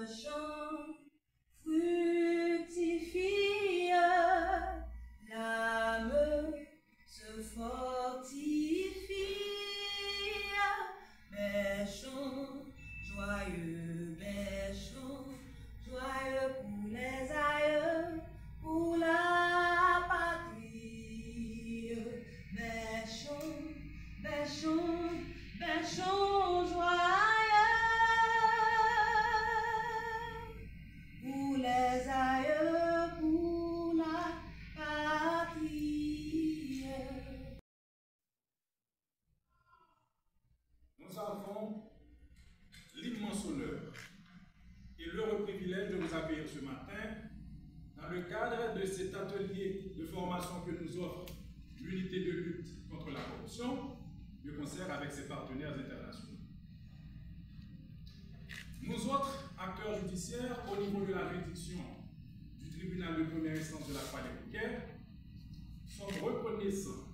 champ fructifie, l'âme se fortifie. Bêchons, joyeux pour les aïeux, pour la patrie. Bêchons, joyeux pour les aïeux, pour la patrie. Nous avons l'immense honneur et l'heureux privilège de vous accueillir ce matin dans le cadre de cet atelier de formation que nous offre l'unité de lutte contre la corruption, de concert avec ses partenaires internationaux. Nous autres acteurs judiciaires au niveau de la juridiction du tribunal de première instance de la Croix-des-Bouquets sommes reconnaissants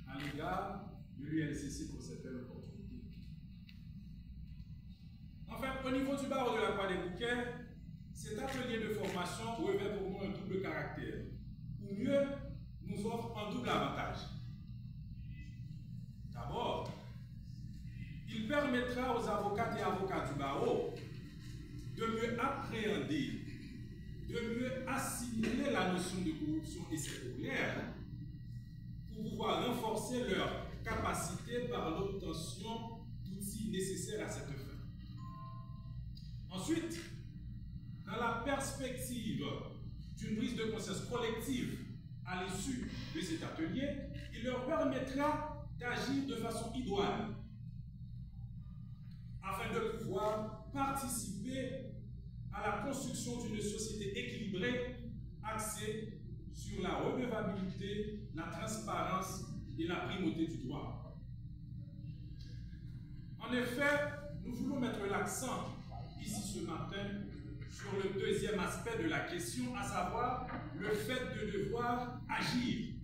à l'égard de l'UNCC pour cette belle opportunité. En fait, au niveau du barreau de la Croix-des-Bouquets, cet atelier de formation revêt pour nous un double caractère, ou mieux, nous offre un double avantage. D'abord, il permettra aux avocates et avocats du barreau de mieux appréhender, de mieux assimiler la notion de corruption et ses problèmes pour pouvoir renforcer leur capacité par l'obtention d'outils nécessaires à cette fin. Ensuite, dans la perspective d'une prise de conscience collective à l'issue de cet atelier, il leur permettra d'agir de façon idoine afin de pouvoir participer à la construction d'une société équilibrée axée sur la redevabilité, la transparence et la primauté du droit. En effet, nous voulons mettre l'accent ici ce matin sur le deuxième aspect de la question, à savoir le fait de devoir agir.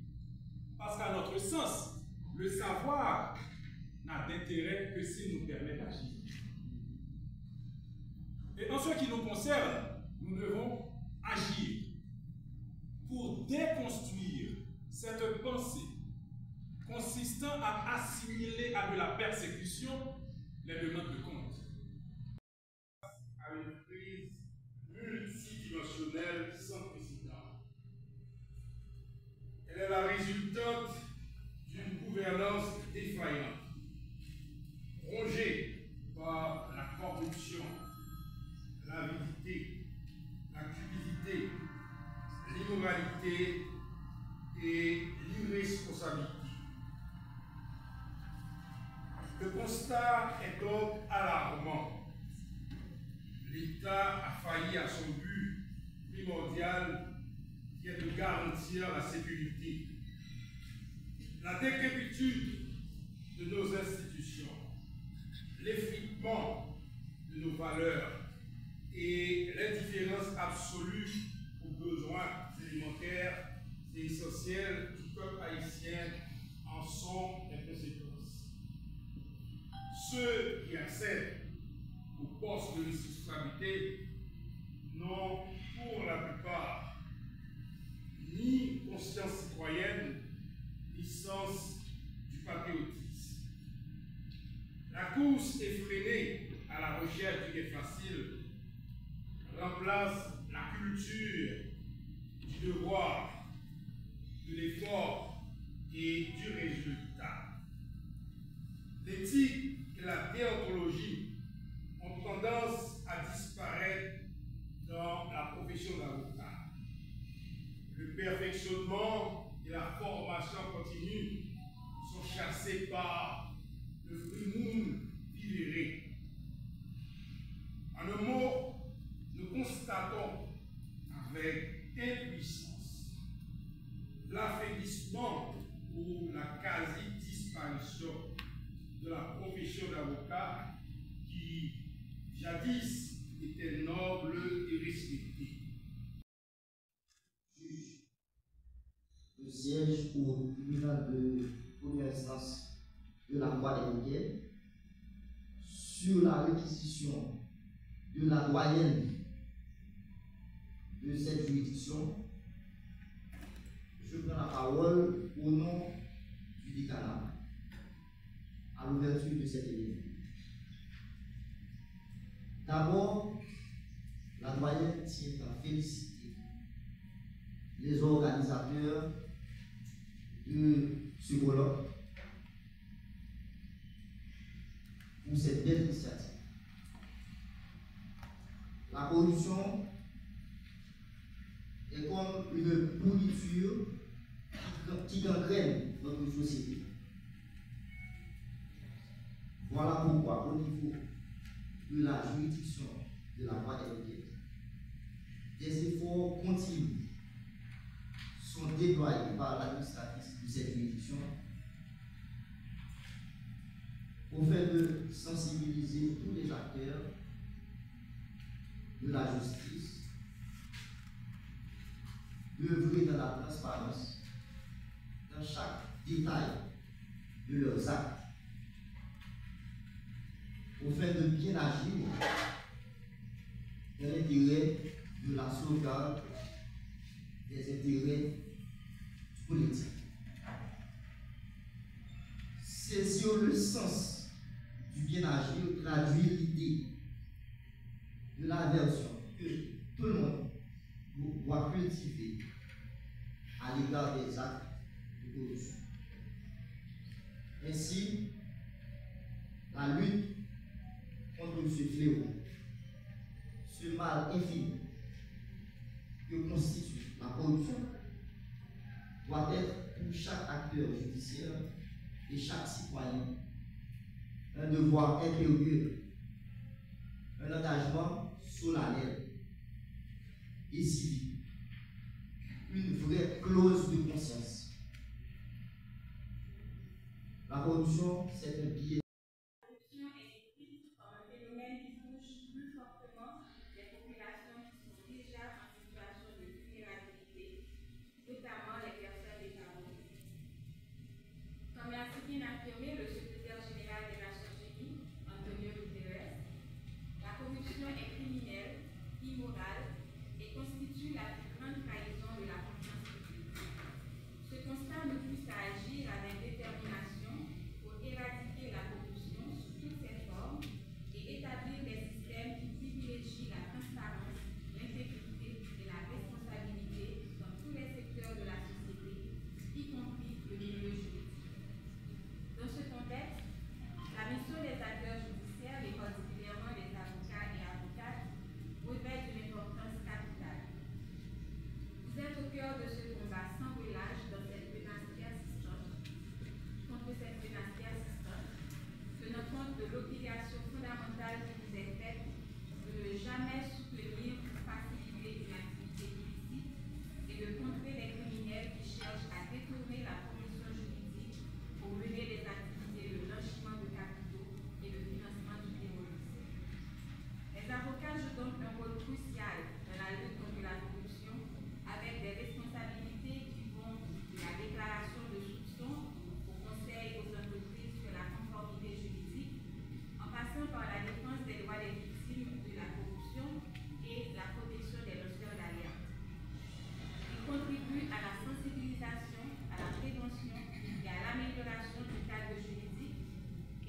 Parce qu'à notre sens, le savoir n'a d'intérêt que s'il nous permet d'agir. Et en ce qui nous concerne, nous devons agir pour déconstruire cette pensée consistant à assimiler à de la persécution les demandes de compte. À une crise multidimensionnelle sans précédent. Elle est la résultante d'une gouvernance défaillante, rongée par la corruption, l'avidité, la cupidité, l'immoralité et l'irresponsabilité. Le constat est donc alarmant. L'État a failli à son but primordial qui est de garantir la sécurité. La décrépitude de nos institutions, l'effritement de nos valeurs et l'indifférence absolue aux besoins élémentaires et essentiels du peuple haïtien en sont les conséquences. Ceux qui accèdent aux postes de responsabilité n'ont pour la plupart ni conscience citoyenne, ni sens du patriotisme. La course effrénée à la recherche du gain facile remplace la culture du devoir, de l'effort et du résultat. L'éthique et la déontologie ont tendance à disparaître dans la profession d'avocat. Le perfectionnement et la formation continue sont chassés par le frimoun libéré. En un mot, nous constatons avec impuissance l'affaiblissement ou la quasi-disparition de la profession d'avocat qui, jadis, était noble et respectée. Juge, le siège au tribunal de première instance de la Croix-des-Bouquets sur la réquisition de la doyenne de cette juridiction, je prends la parole au nom du décanat à l'ouverture de cet événement. D'abord, la doyenne tient à féliciter les organisateurs de ce colloque pour cette belle initiative. La corruption est comme une pourriture qui gangrène notre société. Voilà pourquoi, au niveau de la juridiction de la voie des requêtes, des efforts continus sont déployés par l'administratrice de cette juridiction au fait de sensibiliser tous les acteurs de la justice, d'œuvrer dans la transparence dans chaque détail de leurs actes, au fait de bien agir dans l'intérêt de la sauvegarde des intérêts politiques. Saisir le sens du bien agir traduit l'idée de l'aversion que tout le monde doit cultiver à l'égard des actes de corruption. Ainsi, la lutte contre ce fléau, ce mal infini que constitue la corruption, doit être pour chaque acteur judiciaire et chaque citoyen un devoir impérieux, un engagement solennel et civique, une vraie clause de conscience. La corruption, c'est un billet. La corruption est décrite comme un phénomène qui touche plus fortement les populations qui sont déjà en situation de vulnérabilité, notamment les personnes défavorisées. Comme l'a si bien affirmé le secrétaire général des Nations Unies, Antonio Guterres, la corruption est criminelle, immorale et constitue la plus grande trahison de la confiance publique. Ce constat nous pousse à agir avec détermination pour éradiquer la corruption sous toutes ses formes et établir des systèmes qui privilégient la transparence, l'intégrité et la responsabilité dans tous les secteurs de la société, y compris le milieu juridique. Dans ce contexte, la mission des acteurs judiciaires, et particulièrement des avocats et avocates, revêt une importance capitale. Vous êtes au cœur de ce combat sans relâche dans cette menace persistante, contre cette menace persistante, tenant compte de l'obligation fondamentale qui vous est faite de ne jamais soutenir ou faciliter une activité illicite et de contrer les criminels qui cherchent à détourner la profession juridique pour mener des activités de blanchiment de capitaux et de financement du terrorisme. Les avocats jouent donc un rôle crucial dans la lutte contre la corruption avec des responsabilités qui vont de la déclaration de soupçons au conseil aux entreprises sur la conformité juridique, en passant par la défense des droits des victimes de la corruption et la protection des lanceurs d'alerte. Ils contribuent à la sensibilisation, à la prévention et à l'amélioration du cadre juridique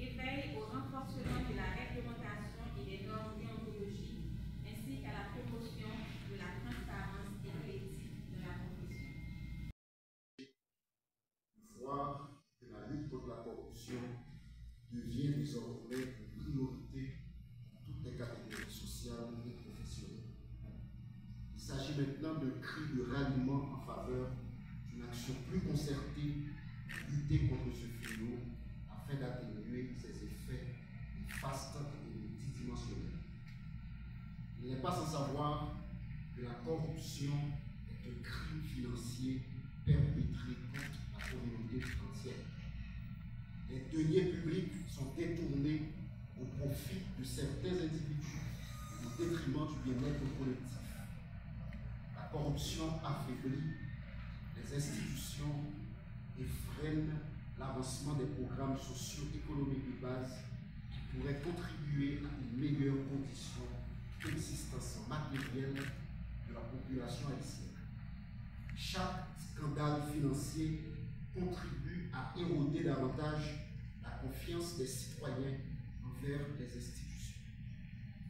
et veillent au renforcement de la réglementation et des normes déontologiques, ainsi qu'à la promotion de la transparence et de l'éthique de la profession. Voir que la lutte contre la corruption devient désormais une priorité pour toutes les catégories sociales et professionnelles. Il s'agit maintenant d'un cri de ralliement en faveur d'une action plus concertée pour lutter contre ce fléau afin d'atténuer ses effets néfastes et multidimensionnels. Il n'est pas sans savoir que la corruption est un crime financier perpétré contre la communauté entière. Les deniers publics sont détournés au profit de certains individus et au détriment du bien-être collectif. La corruption affaiblit les institutions et freine l'avancement des programmes socio-économiques de base qui pourraient contribuer à une meilleure condition existence matérielle de la population haïtienne. Chaque scandale financier contribue à éroder davantage la confiance des citoyens envers les institutions.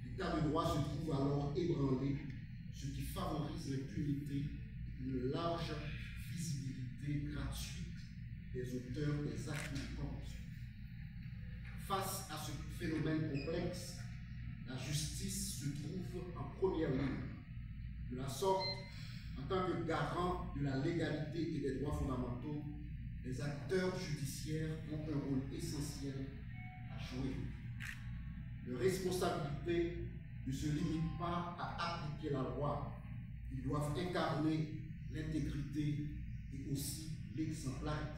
L'état de droit se trouve alors ébranlé, ce qui favorise l'impunité et une large visibilité gratuite des auteurs des actes de corruption. Face à ce phénomène complexe, la justice se trouve en première ligne. De la sorte, en tant que garant de la légalité et des droits fondamentaux, les acteurs judiciaires ont un rôle essentiel à jouer. Leur responsabilité ne se limite pas à appliquer la loi. Ils doivent incarner l'intégrité et aussi l'exemplarité.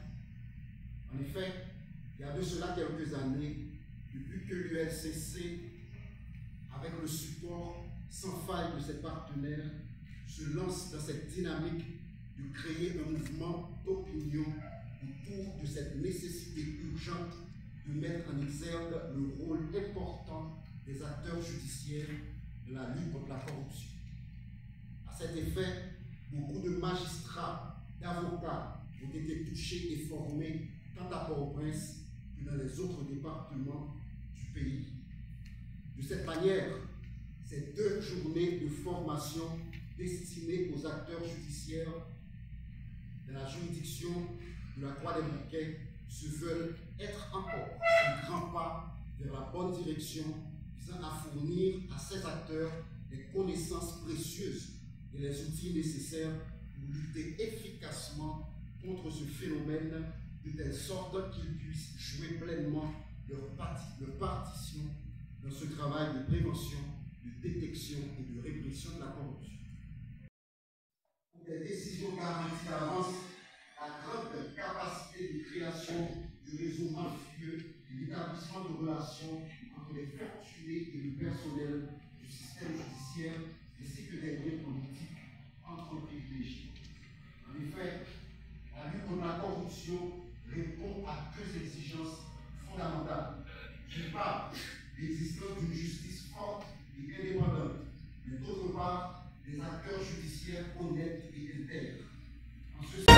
En effet, il y a de cela quelques années, depuis que l'ULCC, avec le support sans faille de ses partenaires, se lance dans cette dynamique de créer un mouvement d'opinion autour de cette nécessité urgente de mettre en exergue le rôle important des acteurs judiciaires de la lutte contre la corruption. À cet effet, beaucoup de magistrats, d'avocats ont été touchés et formés tant à Port-au-Prince que dans les autres départements du pays. De cette manière, ces 2 journées de formation destinées aux acteurs judiciaires de la juridiction de la Croix des Bouquets se veulent être encore un grand pas vers la bonne direction visant à fournir à ces acteurs les connaissances précieuses et les outils nécessaires pour lutter efficacement contre ce phénomène de telle sorte qu'ils puissent jouer pleinement leur partition dans ce travail de prévention, de détection et de répression de la corruption. Pour des décisions garanties d'avance, la grande capacité de création du réseau mafieux et l'établissement de relations entre les fortunés et le personnel du système judiciaire, ainsi que des liens politiques entre privilégiés. En effet, la lutte contre la corruption répond à 2 exigences fondamentales. D'une part, l'existence d'une justice forte et indépendante, mais d'autre part, des acteurs judiciaires honnêtes et intègres. En ce